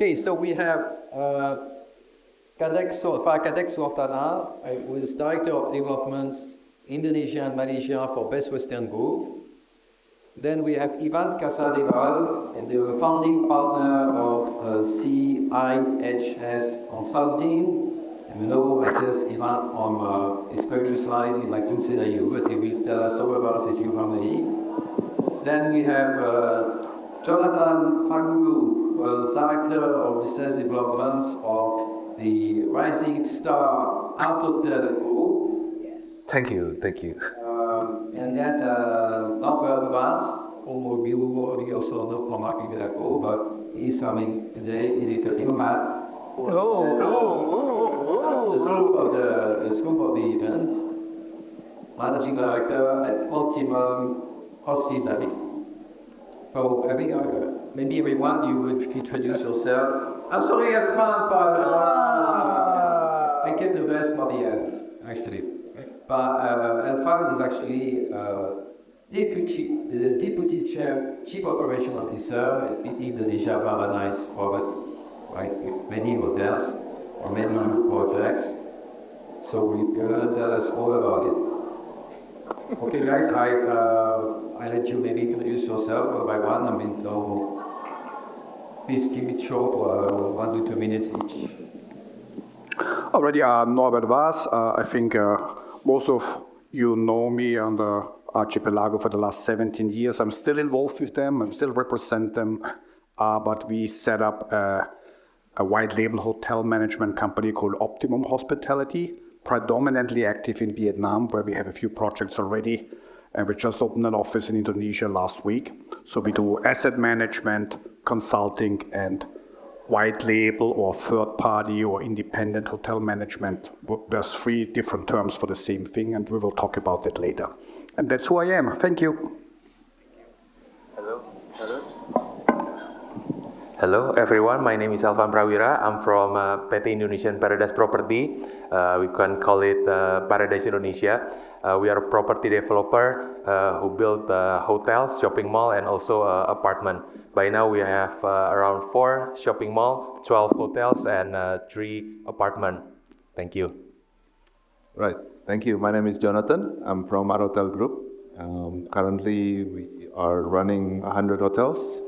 Okay, so we have Kadek Swartana, who is Director of Development Indonesia and Malaysia for Best Western Group. Then we have Ivan Casadevall, and the founding partner of CIHS Consulting. And I guess Ivan on his previous slide, he'd like to say that you, but he will tell us all about his new family. Then we have Jonathan Pagulu, Director of Business Development of the Rising Star Hotel Group. Yes. Thank you. And then Norbert Vaz, whom you already also know from Archipelago, but he's coming today in the diplomat. The scope of the event, Managing Director at Optimum Hospitality. So I think maybe everyone you would introduce yourself. I'm sorry, I can't, but I get the best for the end, actually. But Alfred is actually the Deputy Chief Operation Officer at PT Indonesia Paradise Robert, right? With many hotels or many projects. So you're gonna tell us all about it. Okay, guys, I let you maybe introduce yourself one by one. I mean, please keep it short, 1 to 2 minutes each. Already, Norbert Vaz. I think most of you know me on the Archipelago for the last 17 years. I'm still involved with them. I still represent them. But we set up a white label hotel management company called Optimum Hospitality, predominantly active in Vietnam, where we have a few projects already. And we just opened an office in Indonesia last week. So we do asset management, consulting, and white label or third party or independent hotel management. There's 3 different terms for the same thing, and we will talk about that later. And that's who I am. Thank you. Hello everyone, my name is Alvan Prawira. I'm from PT Indonesian Paradise Property. We can call it Paradise Indonesia. We are a property developer who build hotels, shopping mall, and also apartment. By now we have around 4 shopping mall, 12 hotels, and 3 apartment. Thank you. Right, thank you. My name is Jonathan. I'm from our hotel group. Currently we are running 100 hotels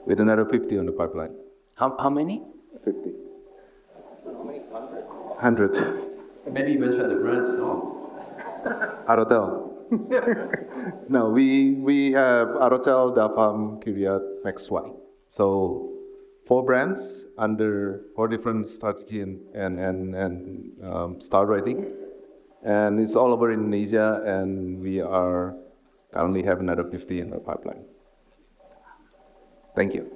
with another 50 on the pipeline. How many? 50. How many? 100. Maybe you mentioned the brands, no? Our hotel. No, we have our hotel, Dapam, Kiryat, XY. So 4 brands under 4 different strategy and star rating. And it's all over Indonesia, and we are currently have another 50 in the pipeline. Thank you.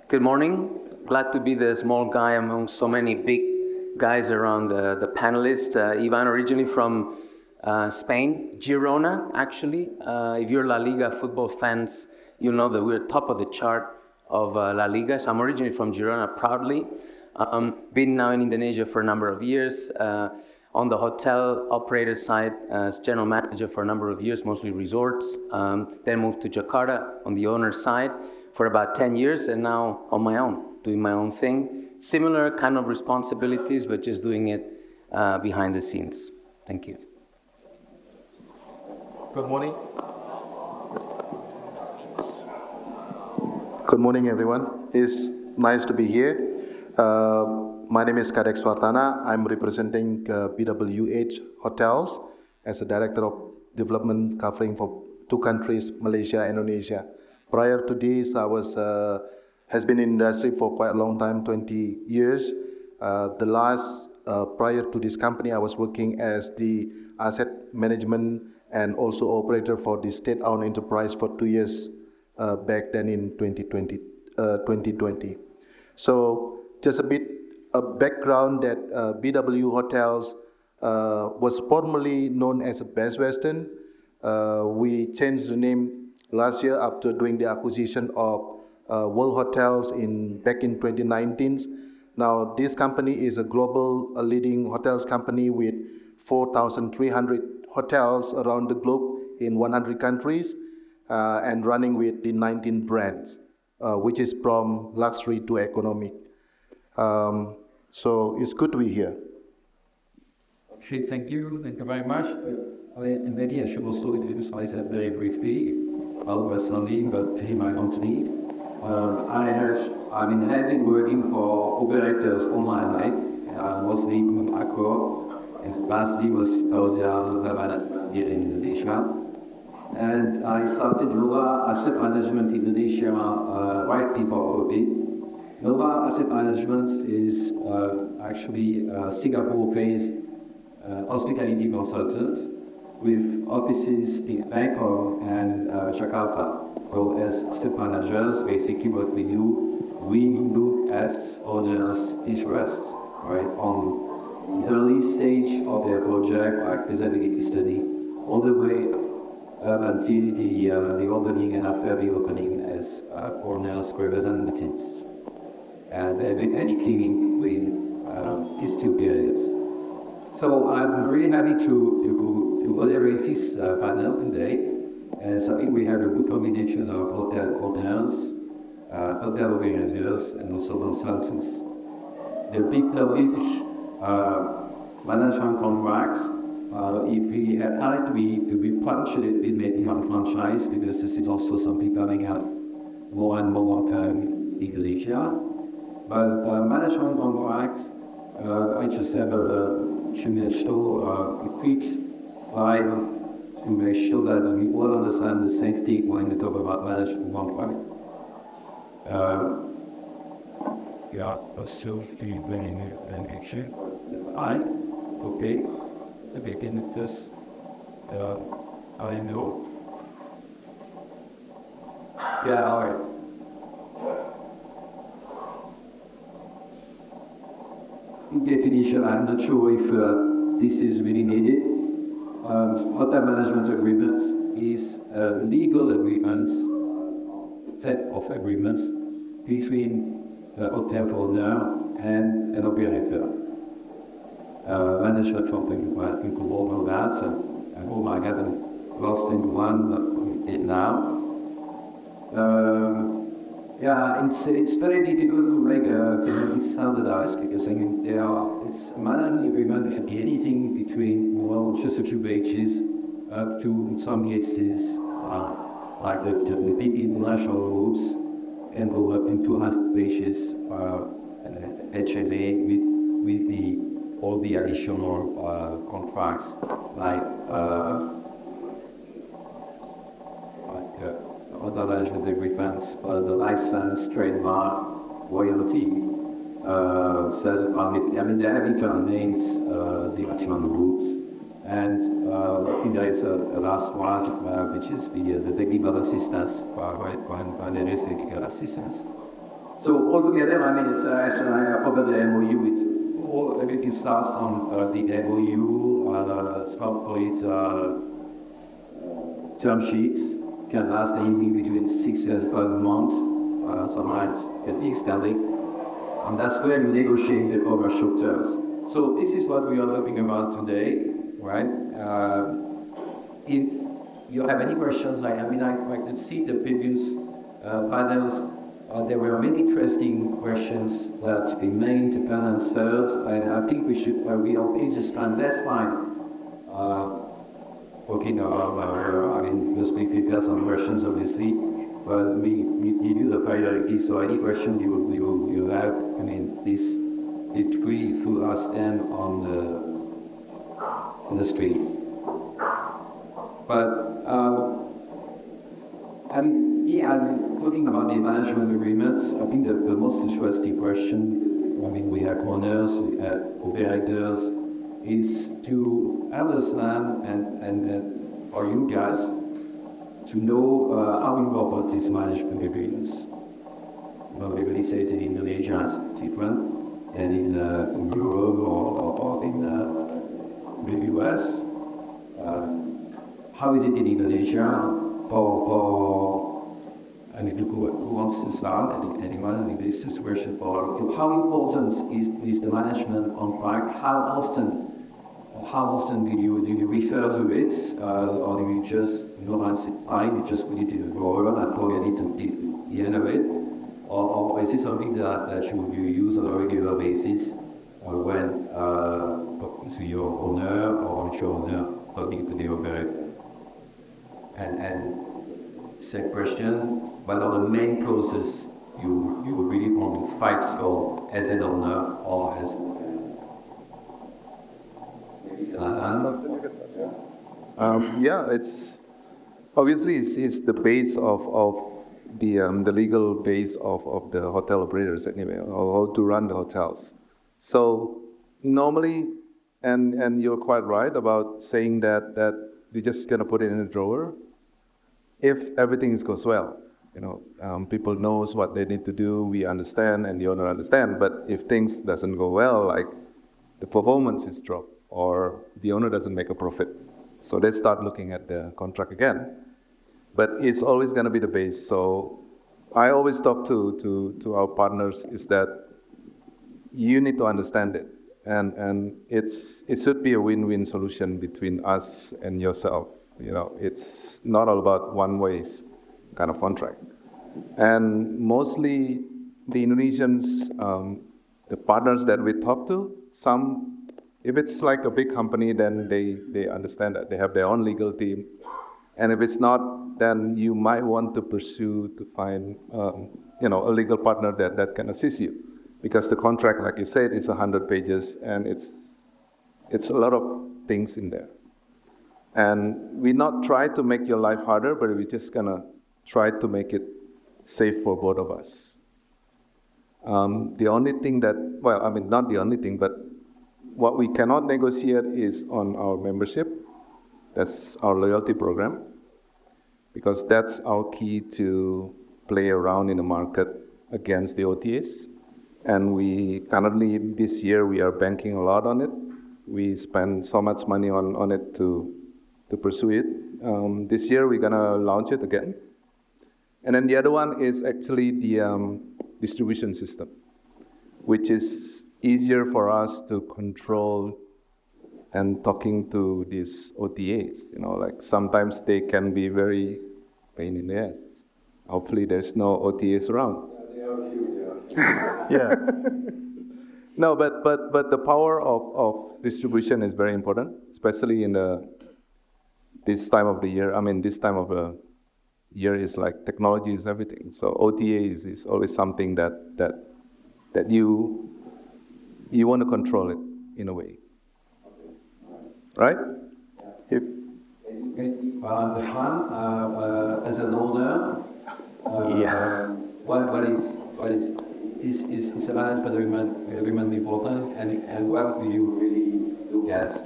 Good morning. Glad to be the small guy among so many big guys around the panelists. Ivan, originally from Spain, Girona, actually. If you're La Liga football fans, you'll know that we're top of the chart of La Liga. So I'm originally from Girona, proudly. Been now in Indonesia for a number of years. On the hotel operator side, as general manager for a number of years, mostly resorts. Then moved to Jakarta on the owner side for about 10 years, and now on my own, doing my own thing. Similar kind of responsibilities, but just doing it behind the scenes. Thank you. Good morning. Good morning, everyone. It's nice to be here. My name is Kadek Swartana. I'm representing BWH Hotels as a Director of Development covering for 2 countries, Malaysia and Indonesia. Prior to this, I has been in industry for quite a long time, 20 years. Prior to this company, I was working as the asset management and also operator for the state-owned enterprise for 2 years back then in 2020. So just a bit of background that BW Hotels was formerly known as Best Western. We changed the name last year after doing the acquisition of World Hotels back in 2019. Now this company is a global leading hotels company with 4,300 hotels around the globe in 100 countries and running with the 19 brands which is from luxury to economic. So it's good to be here. Okay, thank you very much. And maybe I should also introduce myself very briefly. I'll personally, but he might not need. I've been working for operators all my life, mostly in Accor, and lastly was Hotel here in Indonesia. And I started Nova Asset Management Indonesia right before COVID. Nova Asset Management is actually a Singapore-based hospitality consultant with offices in Bangkok and Jakarta. So as asset managers, basically what we do, we look at owners' interests, right, on the early stage of their project, like feasibility study, all the way until the opening and after the opening as owners' representatives. And anything between these two periods. So I'm really happy to moderate this panel today. As I think we have a good combination of hotel owners, hotel operators, and also consultants. The big topic, management contracts. If we had had to be punched with maybe on franchise, because this is also something coming out more and more in Indonesia. But management contracts, I just have a quick slide to make sure that we all understand the same thing when we talk about management contract. So the action. Okay. The beginning of this, I know. Yeah, all right. In definition, I'm not sure if this is really needed. Hotel management agreements is a legal agreements, set of agreements between the hotel owner and an operator. Management company, well, you could all know that, and I hope I haven't lost anyone it now. Yeah, it's very difficult to make it standardized because I mean, it's a management agreement can be anything between, well, just a few pages up to, in some cases, like the big international rules, and go up into 200 pages HMA with all the additional contracts, like other management agreements, the license, trademark, royalty, says about it. I mean, they have different names, the maximum rules. And there is a last one, which is the technical assistance, when there is technical assistance. So altogether, I mean, it's as I forgot the MOU, it's all everything starts on the MOU, term sheets. Can last anything between 6 and 12 months, sometimes can be extended. And that's where you negotiate the commercial terms. So this is what we are talking about today, right? If you have any questions, I can see the previous panels. There were many interesting questions that remained unanswered, and I think we should, we are pages time, less time. Talking about, because we prepared some questions, obviously, but we give you the priority. So any question you have, please feel free to ask them on the street. But I'm talking about the management agreements. I think the most interesting question, we have owners, we have operators, is to understand and for you guys to know how we go about these management agreements. Everybody says in Indonesia it's different, and in Europe or in the US. How is it in Indonesia? Who wants to start? Anyone? This is question for how important is the management contract? How often do you refer to it, or do you just once it's signed, you just put it in the drawer and forget it until the end of it? or is it something that you use on a regular basis when talking to your owner or onshore owner, talking to the operator? And second question, what are the main causes you really want to fight for as an owner or as Yeah, it's obviously it's the base of the legal base of the hotel operators anyway, or how to run the hotels. So normally, and you're quite right about saying that we're just gonna put it in a drawer if everything goes well. People knows what they need to do, we understand, and the owner understand. But if things doesn't go well, like the performance is dropped or the owner doesn't make a profit, so they start looking at the contract again. But it's always going to be the base. So I always talk to our partners is that you need to understand it, and it should be a win-win solution between us and yourself. It's not all about one ways kind of contract. And mostly the Indonesians, the partners that we talk to, some, if it's like a big company, then they understand that they have their own legal team. And if it's not, then you might want to pursue to find, a legal partner that can assist you. Because the contract, like you said, is 100 pages, and it's a lot of things in there. And we not try to make your life harder, but we're just gonna try to make it safe for both of us. The only thing that, not the only thing, but what we cannot negotiate is on our membership. That's our loyalty program, because that's our key to play around in the market against the OTAs. And we currently, this year, we are banking a lot on it. We spend so much money on it to pursue it. This year, we're gonna launch it again. And then the other one is actually the distribution system, which is easier for us to control and talking to these OTAs. Like sometimes they can be very pain in the ass. Hopefully there's no OTAs around. Yeah. No, but the power of distribution is very important, especially in this time of the year. This time of the year is like technology is everything. So OTA is always something that you want to control it in a way, right? If the fund as an owner, what is a management agreement important, and what do you really look at?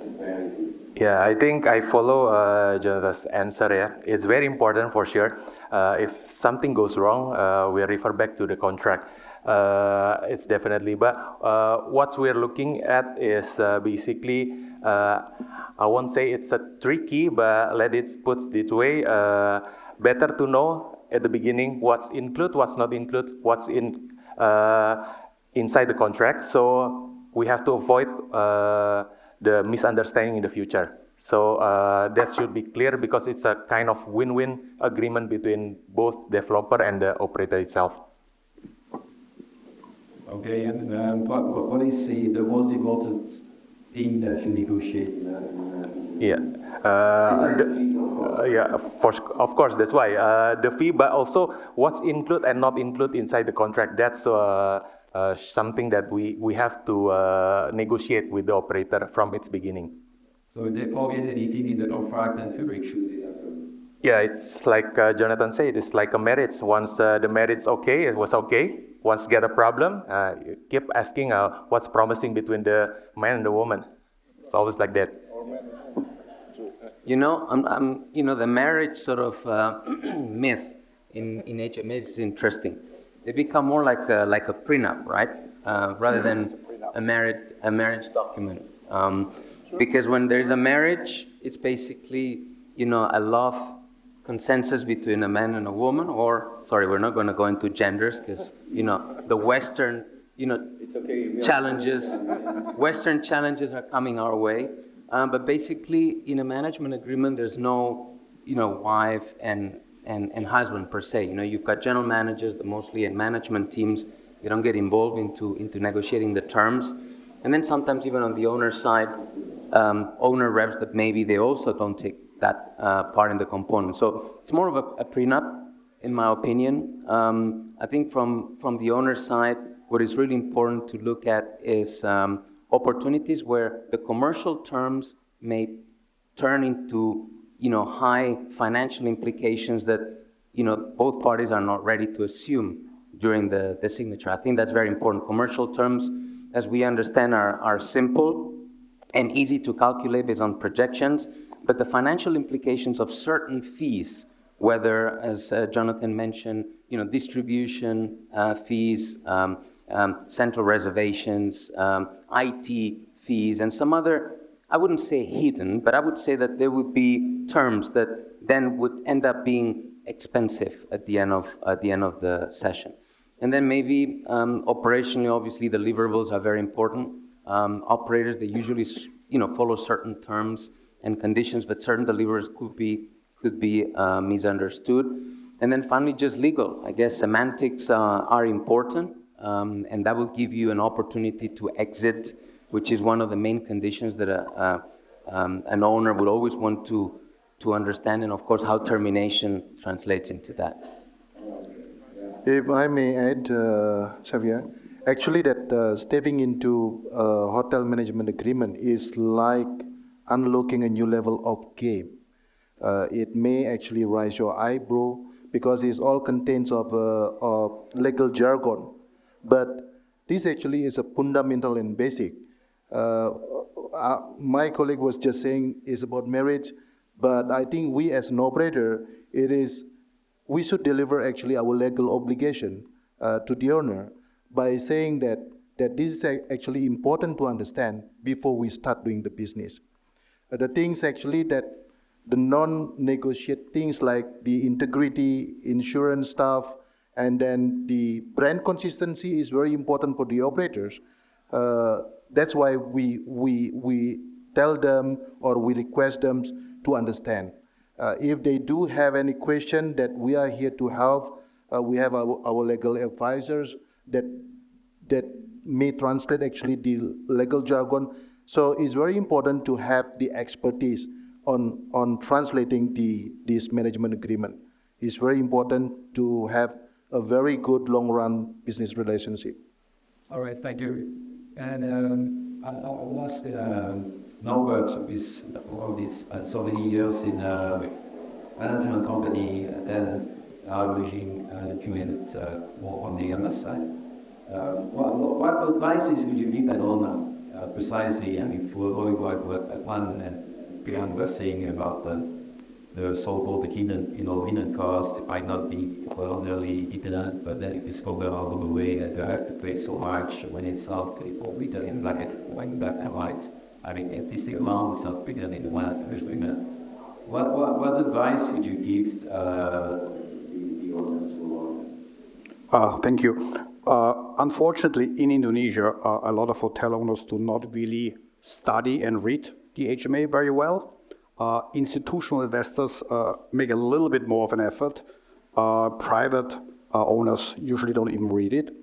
Yeah, I think I follow Jonathan's answer. Yeah, it's very important for sure. If something goes wrong, we refer back to the contract. It's definitely. But what we're looking at is basically, I won't say it's a tricky, but let it put this way. Better to know at the beginning what's included, what's not included, what's inside the contract. So we have to avoid the misunderstanding in the future. So that should be clear, because it's a kind of win-win agreement between both developer and the operator itself. Okay, and what is the most important thing that you negotiate? Of course, that's why the fee, but also what's included and not included inside the contract. That's something that we have to negotiate with the operator from its beginning. So if they forget anything in the contract, then Fabric choose it afterwards. Yeah, it's like Jonathan said, it's like a marriage. Once the marriage okay, it was okay. Once get a problem, you keep asking what's promising between the man and the woman. It's always like that. The marriage sort of myth in HMS is interesting. They become more like a prenup, right? Rather than a marriage document. Because when there's a marriage, it's basically a love consensus between a man and a woman. Or sorry, we're not going to go into genders, because the Western challenges. Western challenges are coming our way. But basically, in a management agreement, there's no wife and and husband per se. You know, you've got general managers, mostly and management teams. They don't get involved into negotiating the terms, and then sometimes even on the owner side, owner reps that maybe they also don't take that part in the component. So it's more of a prenup, in my opinion. I think from the owner side, what is really important to look at is opportunities where the commercial terms may turn into, you know, high financial implications that, you know, both parties are not ready to assume during the signature. I think that's very important. Commercial terms, as we understand, are simple and easy to calculate based on projections, but the financial implications of certain fees, whether, as Jonathan mentioned, you know, distribution fees, central reservations, IT fees, and some other, I wouldn't say hidden, but I would say that there would be terms that then would end up being expensive at the end of the session. And then maybe operationally, obviously, the deliverables are very important. Operators, they usually, you know, follow certain terms and conditions, but certain deliverables could be misunderstood. And then finally, just legal. I guess semantics are important, and that will give you an opportunity to exit, which is one of the main conditions that an owner would always want to understand, and of course how termination translates into that. If I may add, Xavier, actually that stepping into a hotel management agreement is like unlocking a new level of game. It may actually raise your eyebrow because it all contains of legal jargon, but this actually is a fundamental and basic. My colleague was just saying is about marriage, but I think we as an operator, we should deliver actually our legal obligation to the owner by saying that this is actually important to understand before we start doing the business. The things actually that the non-negotiate things like the integrity, insurance stuff, and then the brand consistency is very important for the operators. That's why we tell them or we request them to understand. If they do have any question, that we are here to help. We have our legal advisors that may translate actually the legal jargon. So it's very important to have the expertise on translating this management agreement. It's very important to have a very good long-run business relationship. All right, thank you. And I was Norbert with all these so many years in a management company, and then regime doing more on the other side. What advice is you give an owner precisely? I mean, for what one and Björn was saying about the so-called hidden cost. It might not be voluntarily hidden, but then it is covered all of the way that you have to pay so much when it's out. People return like it when black and white. I mean, if this amount is not bigger than one agreement. What advice would you give the owners for? Thank you. Unfortunately, in Indonesia, a lot of hotel owners do not really study and read the HMA very well. Institutional investors make a little bit more of an effort. Private owners usually don't even read it.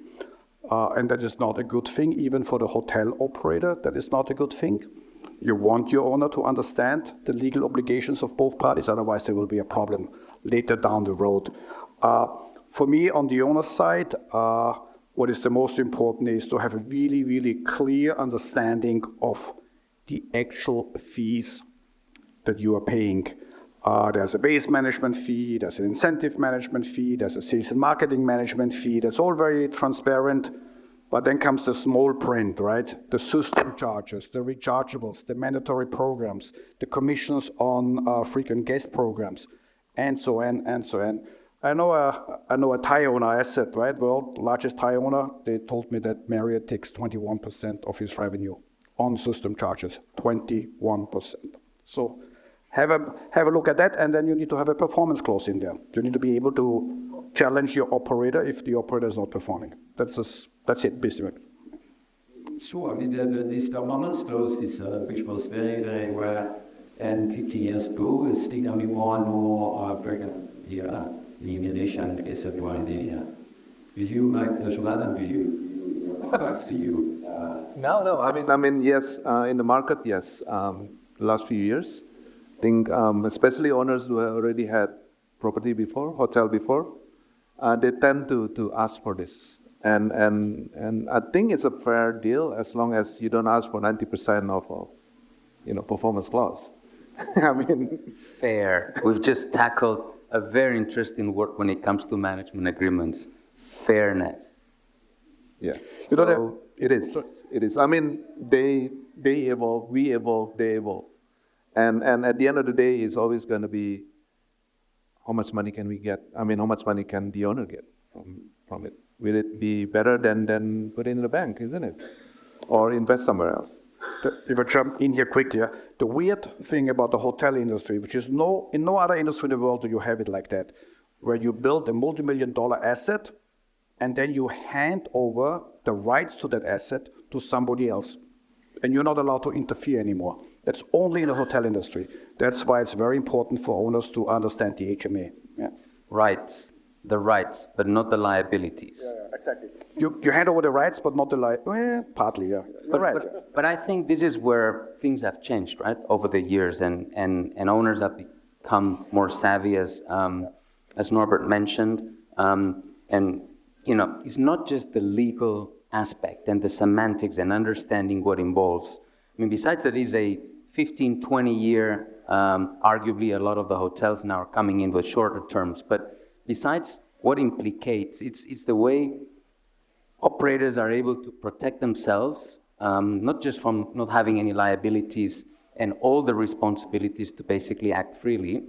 And that is not a good thing, even for the hotel operator. That is not a good thing. You want your owner to understand the legal obligations of both parties, otherwise there will be a problem later down the road. For me, on the owner side, what is the most important is to have a really, really clear understanding of the actual fees that you are paying. There's a base management fee, there's an incentive management fee, there's a sales and marketing management fee. That's all very transparent. But then comes the small print, right? The system charges, the rechargeables, the mandatory programs, the commissions on frequent guest programs, and so on, and so on. I know a Thai owner, I said, right? World largest Thai owner. They told me that Marriott takes 21% of his revenue on system charges, 21%. So have a look at that, and then you need to have a performance clause in there. You need to be able to challenge your operator if the operator is not performing. That's it, basically. Sure. I mean, this performance clause is which was very, very rare, and 50 years ago is still more and more here in Indonesia and etc. India. Will you like the Suladan view? See you. No. I mean, yes. In the market, yes. Last few years, I think, especially owners who have already had property before, hotel before, they tend to ask for this. And I think it's a fair deal as long as you don't ask for 90% of performance clause. I mean, Fair. We've just tackled a very interesting word when it comes to management agreements. Fairness. yeah. It is. It is. I mean, they evolve, we evolve, they evolve, and at the end of the day, it's always going to be how much money can we get? I mean, how much money can the owner get from it? Will it be better than put it in the bank, isn't it? Or invest somewhere else? If I jump in here quickly, the weird thing about the hotel industry, which is in no other industry in the world do you have it like that, where you build a multi-million-dollar asset and then you hand over the rights to that asset to somebody else. And you're not allowed to interfere anymore. That's only in the hotel industry. That's why it's very important for owners to understand the HMA. Yeah. Rights. The rights, but not the liabilities. Yeah, exactly. You hand over the rights, but not the partly, yeah. But I think this is where things have changed, right, over the years, and owners have become more savvy, as Norbert mentioned, and it's not just the legal aspect and the semantics and understanding what involves. I mean, besides that, is a 15, 20-year, arguably a lot of the hotels now are coming in with shorter terms, but besides what implicates, it's the way operators are able to protect themselves, not just from not having any liabilities and all the responsibilities to basically act freely,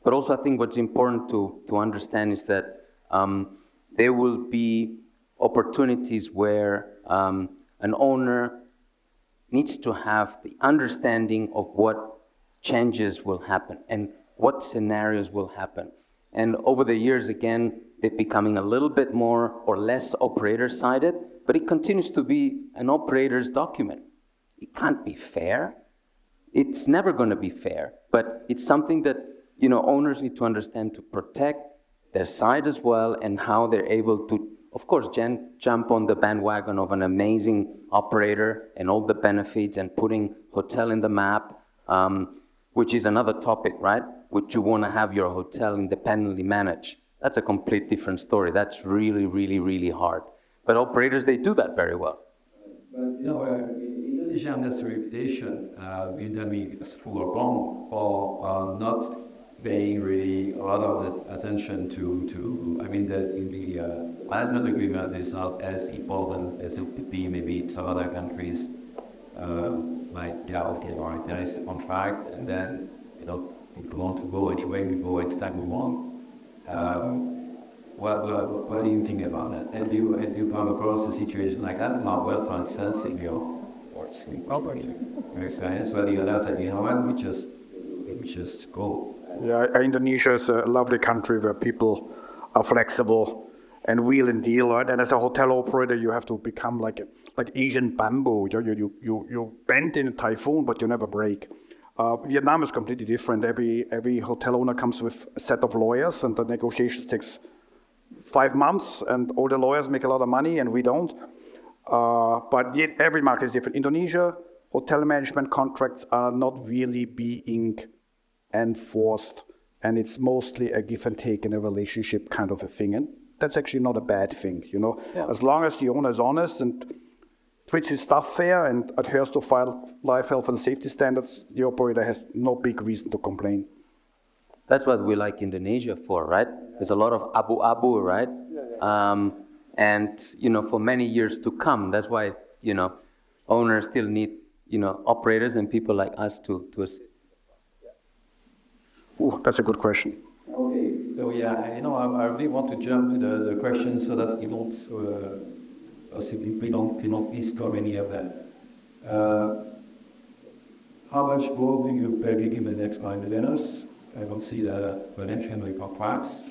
but also I think what's important to understand is that there will be opportunities where an owner needs to have the understanding of what changes will happen and what scenarios will happen. And over the years, again, they're becoming a little bit more or less operator-sided, but it continues to be an operator's document. It can't be fair. It's never going to be fair, but it's something that owners need to understand to protect their side as well, and how they're able to, of course, jump on the bandwagon of an amazing operator and all the benefits and putting hotel in the map, which is another topic, right? Would you want to have your hotel independently managed? That's a complete different story. That's really, really, really hard. But operators, they do that very well. But Indonesia has a reputation, is full of bomb for not paying really a lot of attention to. I mean, in the management agreement is not as important as it would be maybe in some other countries. All right, there is a contract, and then people want to go anyway, we go at the time we want. What do you think about it? And you come across a situation like that? Well, for instance, in your property, so the other said, we just go. Yeah, Indonesia is a lovely country where people are flexible and wheel and deal, right? And as a hotel operator, you have to become like Asian bamboo. You bend in a typhoon, but you never break. Vietnam is completely different. Every hotel owner comes with a set of lawyers, and the negotiations takes 5 months, and all the lawyers make a lot of money, and we don't. But yet every market is different. Indonesia, hotel management contracts are not really being enforced, and it's mostly a give and take in a relationship kind of a thing. And that's actually not a bad thing, Yeah. As long as the owner is honest and treats his staff fair and adheres to life, health, and safety standards, the operator has no big reason to complain. That's what we like Indonesia for, right? There's a lot of abu-abu, right? Yeah. And for many years to come. That's why owners still need operators and people like us to assist. Ooh, that's a good question. Okay, so I really want to jump to the questions so that we don't simply don't miss so many of them. How much more do you pay in the next 5 years? I don't see the financial contracts.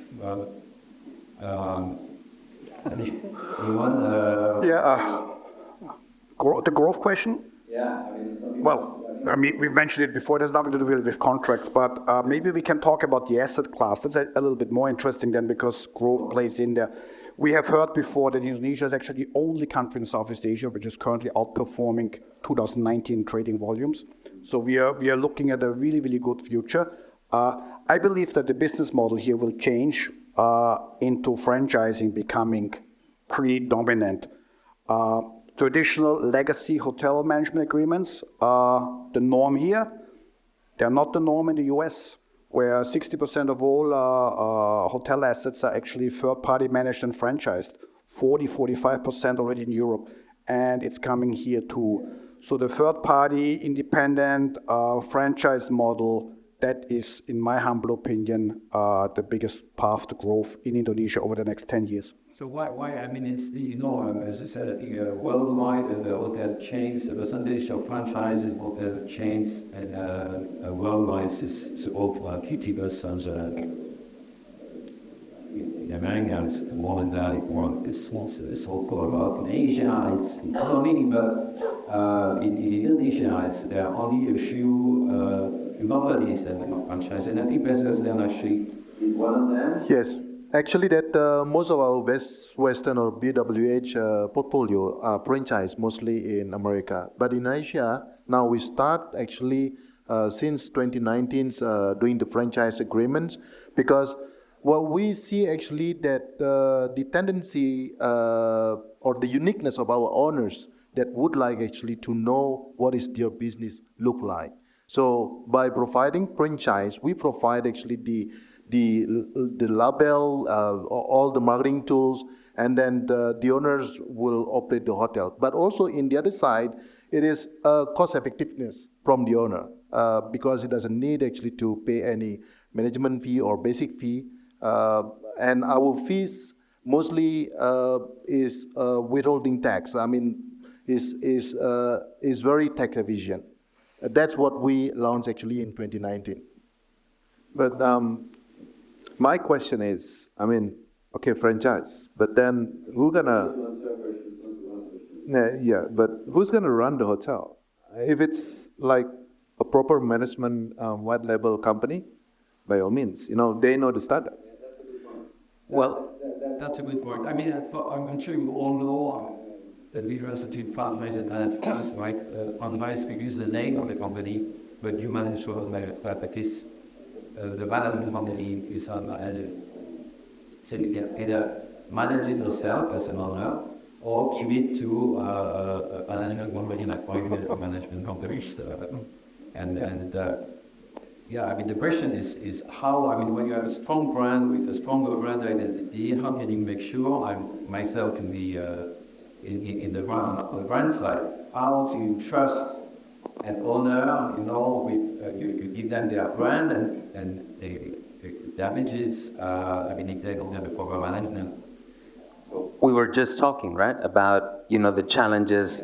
The growth question? Well, I mean, we've mentioned it before, there's nothing to do with contracts, but maybe we can talk about the asset class. That's a little bit more interesting then because growth plays in there. We have heard before that Indonesia is actually the only country in Southeast Asia which is currently outperforming 2019 trading volumes. So we are looking at a really, really good future. I believe that the business model here will change into franchising becoming predominant. Traditional legacy hotel management agreements are the norm here. They're not the norm in the US, where 60% of all hotel assets are actually third-party managed and franchised, 45% already in Europe, and it's coming here too. So the third-party independent franchise model, that is, in my humble opinion, the biggest path to growth in Indonesia over the next 10 years. So why? I mean, it's as you said, worldwide the hotel chains, the percentage of franchises hotel chains worldwide is over 50%. In America, it's more than that. It's also about in Asia. It's not many, but in Indonesia, there are only a few monopolies that have franchise, and I think Bezos then actually is one of them. Yes. Actually, that most of our Best Western or BWH portfolio are franchise mostly in America. But in Asia, now we start actually since 2019 doing the franchise agreements because what we see actually that the tendency or the uniqueness of our owners that would like actually to know what is their business look like. So by providing franchise, we provide actually the label, all the marketing tools, and then the owners will operate the hotel. But also in the other side, it is cost effectiveness from the owner because it doesn't need actually to pay any management fee or basic fee. And our fees mostly is withholding tax. I mean, is very tax efficient. That's what we launched actually in 2019. But my question is, I mean, okay, franchise, but then who's gonna run the hotel? If it's like a proper management white label company, by all means, they know the standard. Well, That's a good point. I mean, I'm sure you all know that we constitute fundraise and management, right? Fundraise, we use the name of the company, but you manage to hold practice. The management company is so you can either manage it yourself as an owner or give it to a management company like private management companies. Yeah, I mean, the question is how, I mean, when you have a strong brand with a stronger brand identity, how can you make sure I myself can be in the brand side? How do you trust an owner, with you give them their brand and the damages, if they don't have a proper management. we were just talking, right, about, the challenges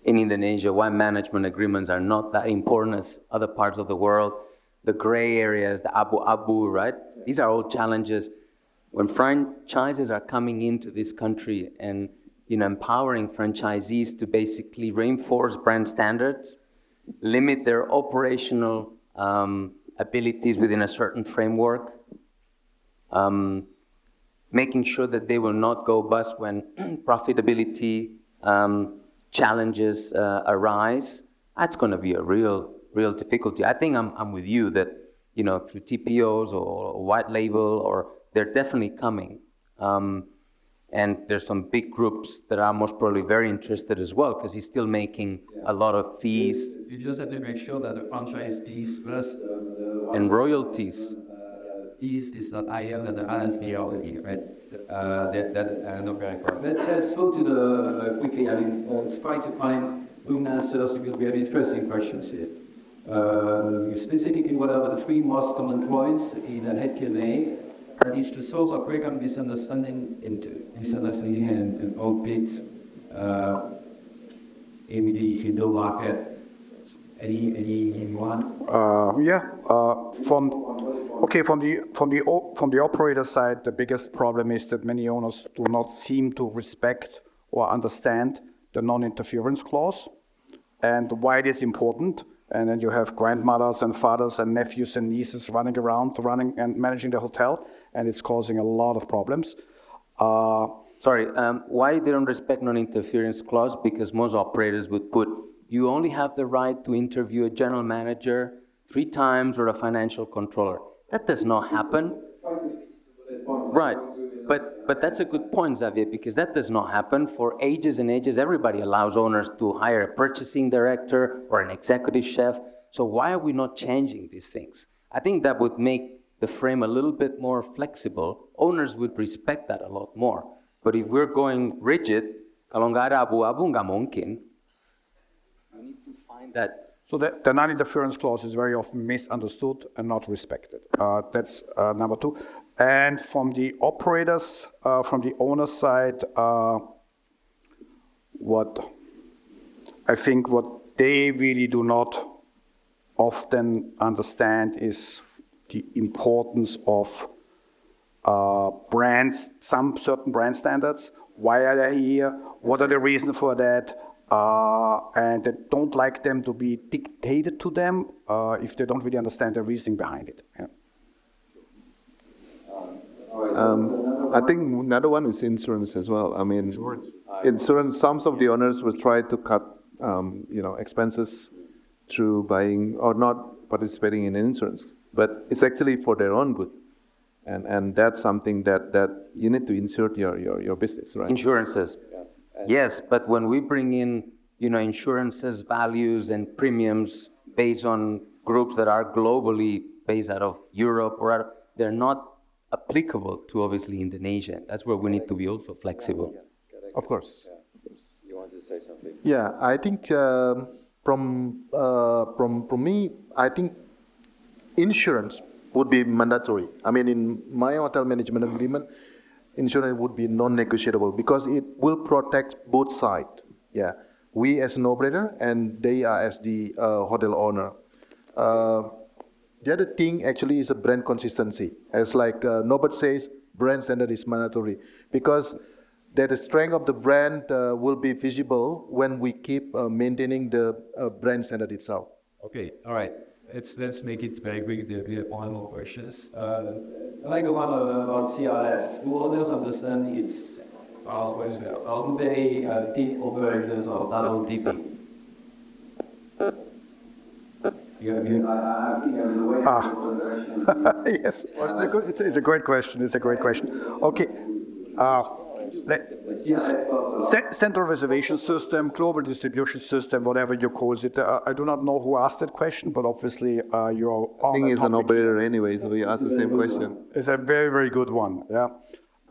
in Indonesia, why management agreements are not that important as other parts of the world, the gray areas, the abu-abu, right? These are all challenges. When franchises are coming into this country and, empowering franchisees to basically reinforce brand standards, limit their operational abilities within a certain framework, making sure that they will not go bust when profitability challenges arise, that's going to be a real difficulty. I think I'm with you that, through TPOs or white label, or they're definitely coming. And there's some big groups that are most probably very interested as well, because he's still making a lot of fees. You just have to make sure that the franchisees first And royalties. is not higher than the RFP already, right? Not very correct. Let's go to the quickly. Let's try to find room answers because we have interesting questions here. Specifically, what are the three most common points in a head Q&A? Are these the source of breakup misunderstanding and old bits in the Hindu market? Anyone? From the operator side, the biggest problem is that many owners do not seem to respect or understand the non-interference clause. and why it is important. And then you have grandmothers and fathers and nephews and nieces running around, running and managing the hotel, and it's causing a lot of problems. Sorry, why they don't respect non-interference clause? Because most operators would put, you only have the right to interview a general manager 3 times or a financial controller. That does not happen. Right, but that's a good point, Xavier, because that does not happen. For ages and ages, everybody allows owners to hire a purchasing director or an executive chef. So why are we not changing these things? I think that would make the frame a little bit more flexible. Owners would respect that a lot more. But if we're going rigid, kalau nggak ada abu-abu nggak mungkin. We need to find that. So the non-interference clause is very often misunderstood and not respected. That's number 2. And from the operators, from the owner side, what they really do not often understand is the importance of brands, some certain brand standards. Why are they here? What are the reasons for that? And they don't like them to be dictated to them if they don't really understand the reasoning behind it. Yeah. I think another one is insurance as well. I mean, insurance. Some of the owners will try to cut, expenses through buying or not participating in insurance, but it's actually for their own good, and that's something that you need to insure your business, right? Insurances, yes, but when we bring in, insurances, values, and premiums based on groups that are globally based out of Europe they're not applicable to obviously Indonesia. That's where we need to be also flexible. Of course. You want to say something? Yeah, I think from me, I think insurance would be mandatory. I mean, in my hotel management agreement, insurance would be non-negotiable because it will protect both sides. Yeah, we as an operator and they are as the hotel owner. The other thing actually is a brand consistency. As like Norbert says, brand standard is mandatory because the strength of the brand will be visible when we keep maintaining the brand standard itself. Okay, all right. Let's make it very quick. We have one more questions. Like the one about CRS. Do others understand its how do they deep operations of double dipping? Yes, it's a great question. It's a great question. Okay. Central reservation system, global distribution system, whatever you call it. I do not know who asked that question, but obviously you're on I think he's an topic. operator anyway, so we ask the same question. It's a very, very good one. Yeah,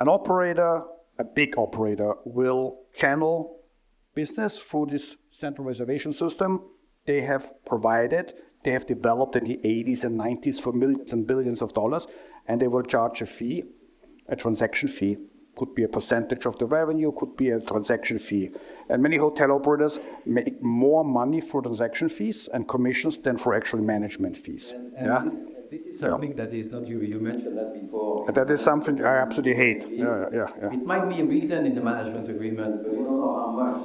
an operator, a big operator, will channel business through this central reservation system. They have developed in the 80s and 90s for millions and billions of dollars, and they will charge a fee, a transaction fee. Could be a percentage of the revenue, could be a transaction fee. And many hotel operators make more money for transaction fees and commissions than for actual management fees. And this is something that is not you mentioned that before. That is something I absolutely hate. Yeah. It might be written in the management agreement, but we don't know how much.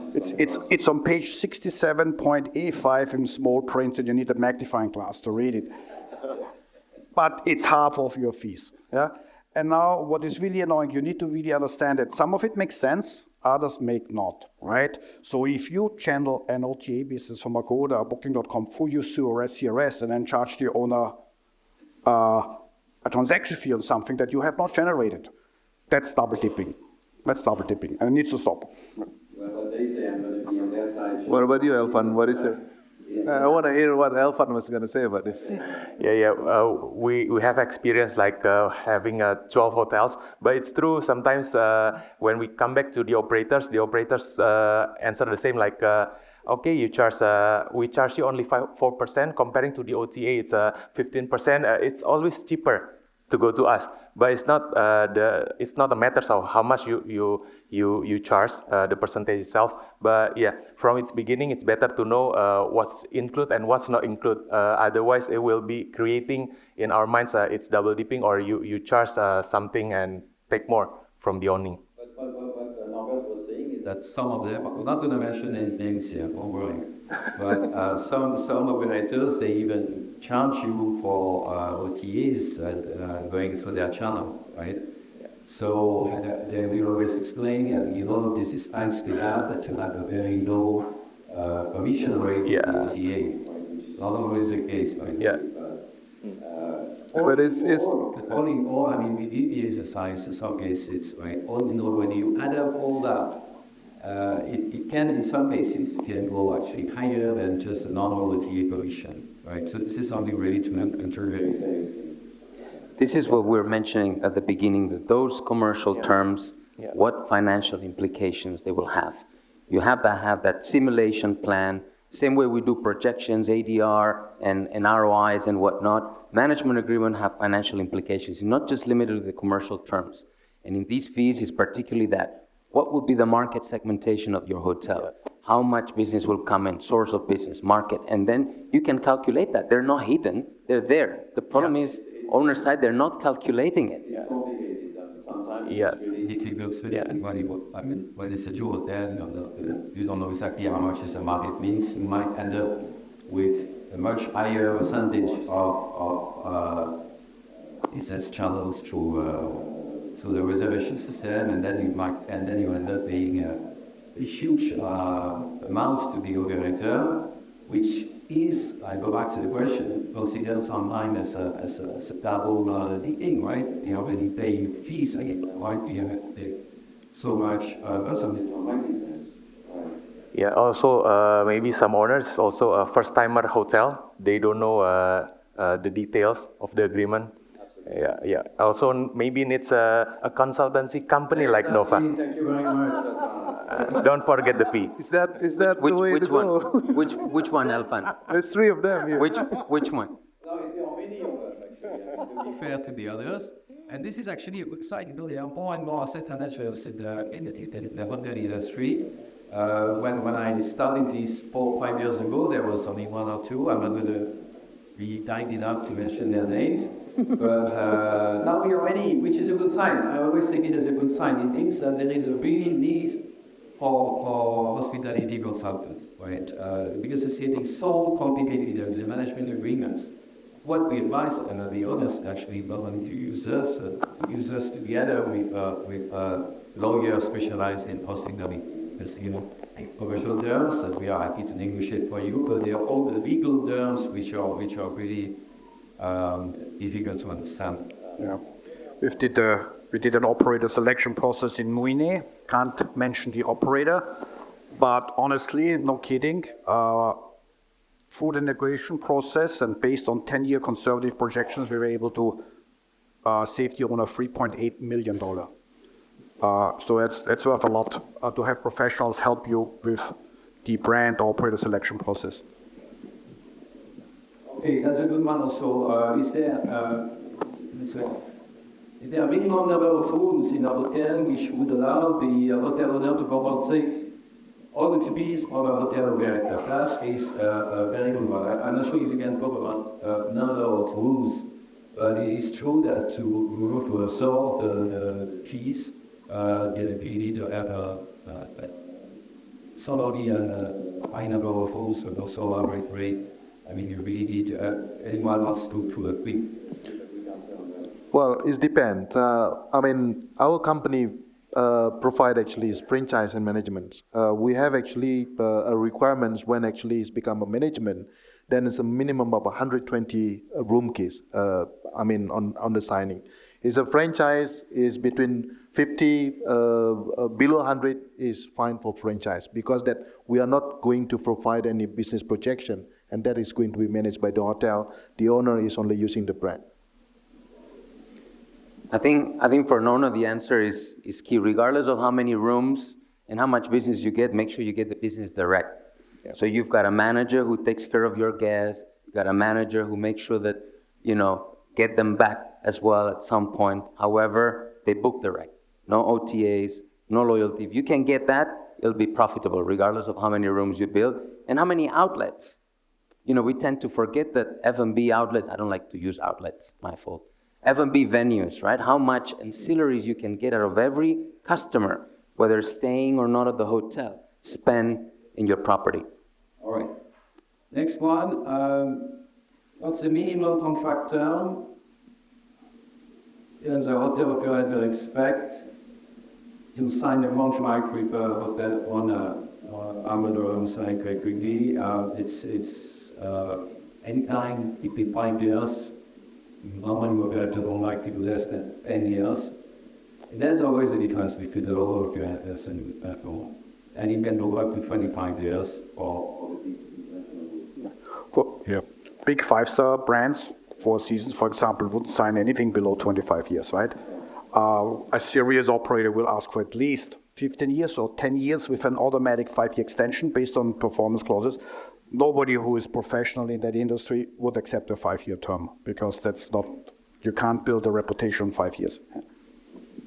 It's on page 67.A5 in small print, and you need a magnifying glass to read it. But it's half of your fees. Yeah. And now what is really annoying, you need to really understand that some of it makes sense, others make not, right? So if you channel an OTA business from Agoda or Booking.com through your CRS and then charge the owner a transaction fee on something that you have not generated, that's double dipping. That's double dipping, and it needs to stop. Well, what they say, I'm going to be on their side. What about you, Elfan? What is it? I want to hear what Elfan was going to say about this. Yeah. We have experience like having 12 hotels, but it's true sometimes when we come back to the operators answer the same like, okay, we charge you only 4%, comparing to the OTA it's 15%. It's always cheaper to go to us, but it's not a matter of how much you charge the percentage itself. But yeah, from its beginning, it's better to know what's included and what's not included. Otherwise, it will be creating in our minds it's double dipping, or you charge something and take more from the owning. But what Norbert was saying is that some of them, I'm not going to mention any names here, don't worry. But some operators, they even charge you for OTAs going through their channel, right? So they will always explain, this is thanks to that you have a very low commission rate in the OTA, which is not always the case, right? Yeah. But all in all, I mean, we did the exercise in some cases, right? All in all, when you add up all that, it can, in some cases, it can go actually higher than just a normal OTA commission, right? So this is something really to enter very seriously. This is what we're mentioning at the beginning, that those commercial terms, what financial implications they will have. You have to have that simulation plan, same way we do projections, ADR, and ROIs and whatnot. Management agreement have financial implications, not just limited to the commercial terms. And in these fees is particularly that. What would be the market segmentation of your hotel? How much business will come in, source of business, market, and then you can calculate that. They're not hidden, they're there. The problem is, owner side, they're not calculating it. It's complicated. Sometimes Yeah. it's really difficult to when it's a new hotel, you don't know exactly how much is the market means. You might end up with a much higher percentage of business channels through the reservation system, and then you end up paying a huge amount to the operator, which is, I go back to the question, considered sometimes as a double digging, right? You already pay fees again, right? You have to pay so much percentage on my business. Yeah, also maybe some owners, also a first-timer hotel, they don't know the details of the agreement. Yeah. Also maybe needs a consultancy company like Nova. Thank you very much. Don't forget the fee. Is that the way to one? go? Which one, Elfan? There's three of them here. Which one? No, there are many of us actually, to be fair to the others. And this is actually a good sign. There are more and more asset managers in the hotel industry. When I started this 4 or 5 years ago, there was only one or two. I'm not going to be tight enough to mention their names. But now we are many, which is a good sign. I always take it as a good sign. It means that there is a really need for hospitality consultants, right? Because it's getting so complicated, the management agreements. What we advise, and the owners actually willing to use us together with lawyers specialized in hospitality. Because, commercial terms that we are happy to negotiate for you, but there are all the legal terms which are really difficult to understand. Yeah. We did an operator selection process in Muine. Can't mention the operator, but honestly, no kidding. Through the integration process and based on 10-year conservative projections, we were able to save the owner $3.8 million. So that's worth a lot to have professionals help you with the brand operator selection process. Okay, that's a good one also. Is there a minimum number of rooms in a hotel which would allow the hotel owner to compensate all the fees of a hotel operator? That is a very good one. I'm not sure if you can talk about number of rooms, but it is true that to absorb the fees, you need to have somebody a high number of rooms, but also a great rate. I mean, you really need anyone else to agree. Well, it depends. Our company provide actually is franchise and management. We have actually a requirements when actually it's become a management, then it's a minimum of 120 room keys. On the signing. It's a franchise is between 50, below 100 is fine for franchise because that we are not going to provide any business projection and that is going to be managed by the hotel. The owner is only using the brand. I think for Nona the answer is key. Regardless of how many rooms and how much business you get, make sure you get the business direct. Yeah. So you've got a manager who takes care of your guests. You've got a manager who makes sure that, get them back as well at some point. However, they book direct. No OTAs, no loyalty. If you can get that, it'll be profitable regardless of how many rooms you build and how many outlets. We tend to forget that F&B outlets, I don't like to use outlets, my fault. F&B venues, right? How much ancillaries you can get out of every customer, whether staying or not at the hotel, spend in your property. All right. Next one, what's the minimum contract term? The hotel operator expect to sign a contract with a hotel owner. I'm going to say quickly. It's anytime between 5 years. Normally, operator don't like to do less than 10 years. And there's always a difference between the lower operators and platform. And it can go up to 25 years for Big five-star brands, Four Seasons, for example, wouldn't sign anything below 25 years, right? A serious operator will ask for at least 15 years or 10 years with an automatic 5-year extension based on performance clauses. Nobody who is professional in that industry would accept a 5-year term because that's not, you can't build a reputation in 5 years.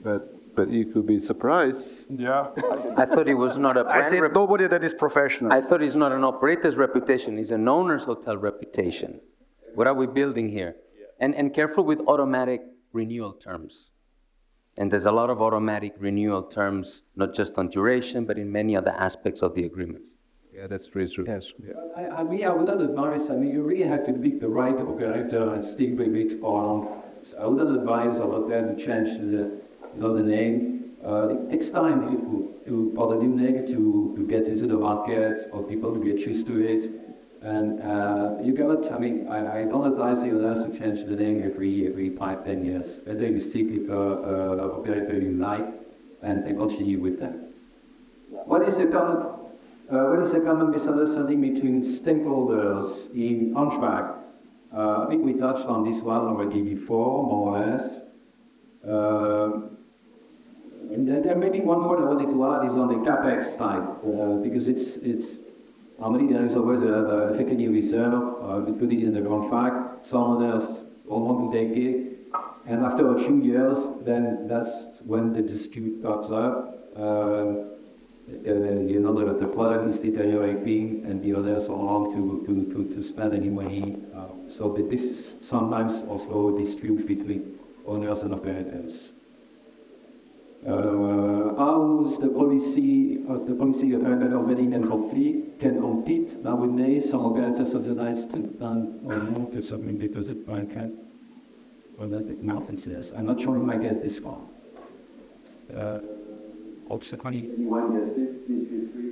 But you could be surprised. Yeah. I thought it was not a I brand said nobody that is professional. I thought it's not an operator's reputation, it's an owner's hotel reputation. What are we building here? And careful with automatic renewal terms. And there's a lot of automatic renewal terms, not just on duration, but in many other aspects of the agreements. Yeah, that's very true. Yes. I wouldn't advise, you really have to pick the right operator and stick with it on. So I wouldn't advise a hotel to change the name. It takes time for the new name to get into the market, or people to get used to it. And I don't advise the owners to change the name every 5-10 years. Better you stick with the operator you like and continue with them. What is the common misunderstanding between stakeholders in contracts? I think we touched on this one already before, more or less. And there may be one point I wanted to add is on the capex side, because it's normally there is always a effectively reserve, we put it in the contract, someone else don't want to take it, and after a few years, then that's when the dispute comes up. The product is deteriorating and the others don't want to spend any money. So this is sometimes also a dispute between owners and operators. How is the policy of wedding and conflict can compete nowadays? Some operators subsidize to submit because it can. Well, that nothing says. I'm not sure if I get this one. Also, anyone gets it? Please feel free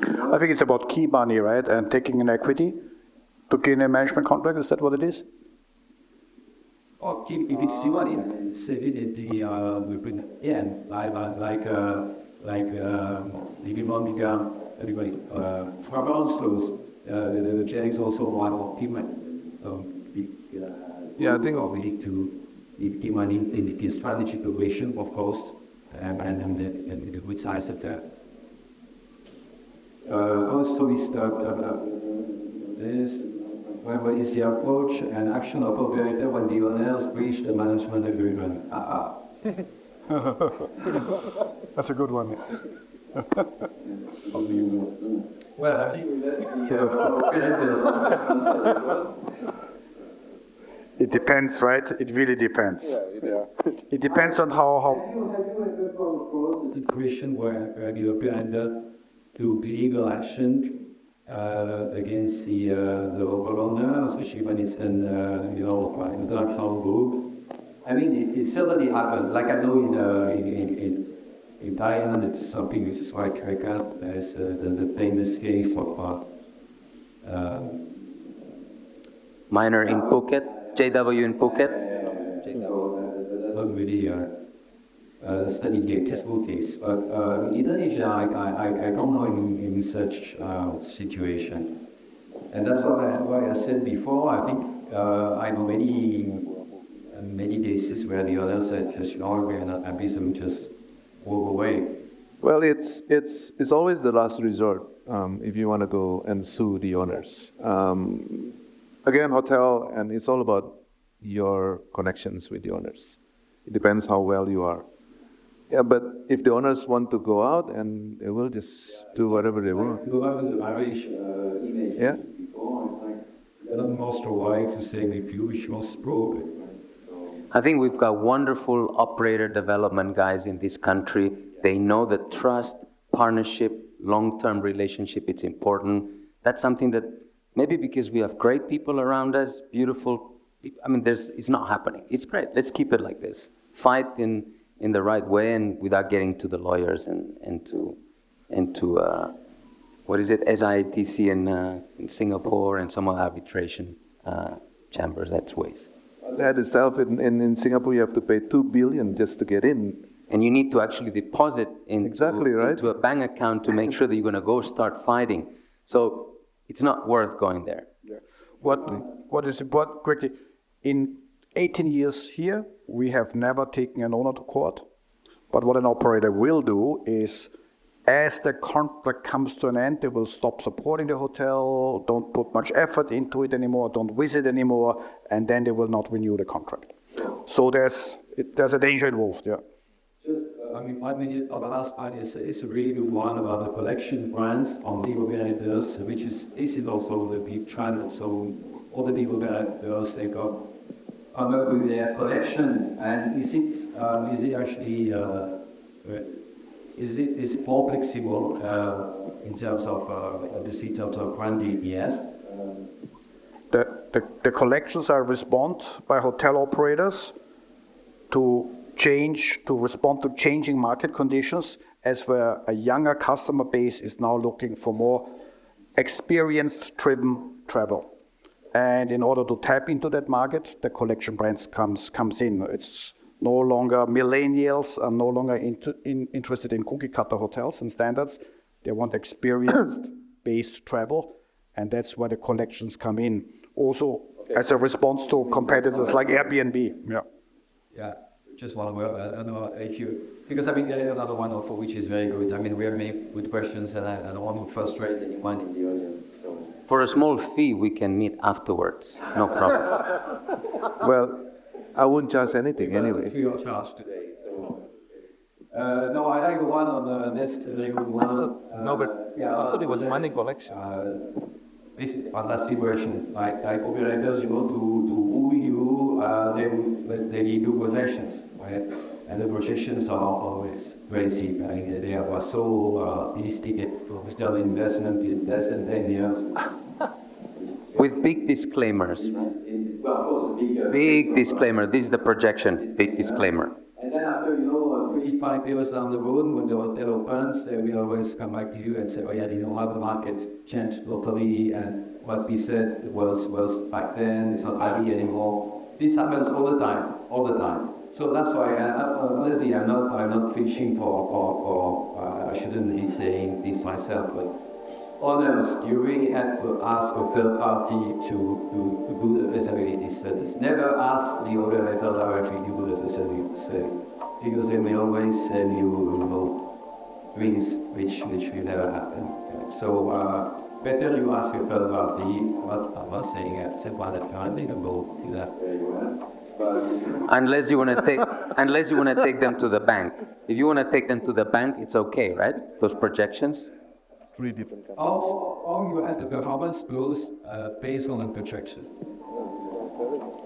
to. I think it's about key money, right? And taking an equity to gain a management contract. Is that what it is? Or if it's key money, say the maybe Monica, everybody. Travel the chair is also one of key money. So Yeah, I think we need to key money in the strategic equation, of course. And the good size of that. Also, we start this. What is the approach and action of operator when the owners breach the management agreement? That's a good one. Well, I think operators. It depends, right? It really depends. Yeah. It depends on how. Have you ever come across a situation where the operator took legal action against the owner, especially when it's an international group? I mean, it certainly happens. Like I know in Thailand, it's something which is quite frequent. There's the famous case of Minor in Phuket. JW in Phuket. Not really study the textbook case, but Indonesia, I don't know in such situation, and that's why I said before. I think I know many cases where the other said, "No, we are not happy, so we just walk away." Well, it's always the last resort if you want to go and sue the owners. Again, hotel, and it's all about your connections with the owners. It depends how well you are. Yeah, but if the owners want to go out, and they will just do whatever they want. You have the Irish image before. It's like Elon Musk wife to say with you, which was broke. I think we've got wonderful operator development guys in this country. They know that trust, partnership, long-term relationship, it's important. That's something that Maybe because we have great people around us, beautiful people. I mean, it's not happening. It's great. Let's keep it like this. Fight in the right way and without getting to the lawyers and to what is it, SITC in Singapore and some other arbitration chambers. That's waste. That itself, in Singapore, you have to pay 2 billion just to get in. And you need to actually deposit into a bank account to make sure that you're going to go start fighting. So it's not worth going there. Yeah. What is important, quickly, in 18 years here, we have never taken an owner to court. But what an operator will do is, as the contract comes to an end, they will stop supporting the hotel, don't put much effort into it anymore, don't visit anymore, and then they will not renew the contract. So there's a danger involved, yeah. Just, I mean, the last part is a really good one about the collection brands on the operators, which is also the big trend. So all the people operators, they come up with their collection, and is it actually is it more flexible in terms of the seat of the brand? Yes. The collections are respond by hotel operators to respond to changing market conditions, as where a younger customer base is now looking for more experience-driven travel. And in order to tap into that market, the collection brands comes in. It's no longer millennials are no longer interested in cookie-cutter hotels and standards. They want experience-based travel, and that's where the collections come in. Also, as a response to competitors like Airbnb. Yeah. Yeah. Just one word. I don't know if because I mean, another one of which is very good. I mean, we have many good questions, and I don't want to frustrate anyone in the audience. So. For a small fee, we can meet afterwards. No problem. Well, I wouldn't charge anything anyway. Free of charge today. So. No, I like the one on the next very good one. No, but yeah, I thought it was money collection. This on that situation, like operators, you go to who you, they do projections, right? And the projections are always crazy. I mean, they are so optimistic for Hotel Investment in less than 10 years. With big disclaimers. Big disclaimer. This is the projection. Big disclaimer. And then after, 3-5 years down the road, when the hotel opens, we always come back to you and say, oh yeah, how the market changed totally, and what we said was back then, it's not valid anymore. This happens all the time. So that's why, honestly, I'm not fishing for I shouldn't be saying this myself, but others, you really have to ask a third party to do the feasibility studies. Never ask the operator directly to do the feasibility study, because they may always sell you, dreams which will never happen. So better you ask a third party. What I'm not saying at that currently, go to that very well. Unless you want to take them to the bank. If you want to take them to the bank, it's okay, right? Those projections. 3 different countries. Or you have the performance goals based on the projections.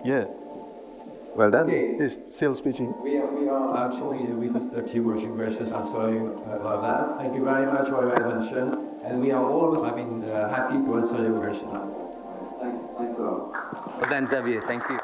Yeah. Well done. Okay. Is still speaking. We are actually with the few questions. I'm sorry about that. Thank you very much for your attention, and we are always happy to answer your question. Thanks a lot. Well done, Xavier. Thank you.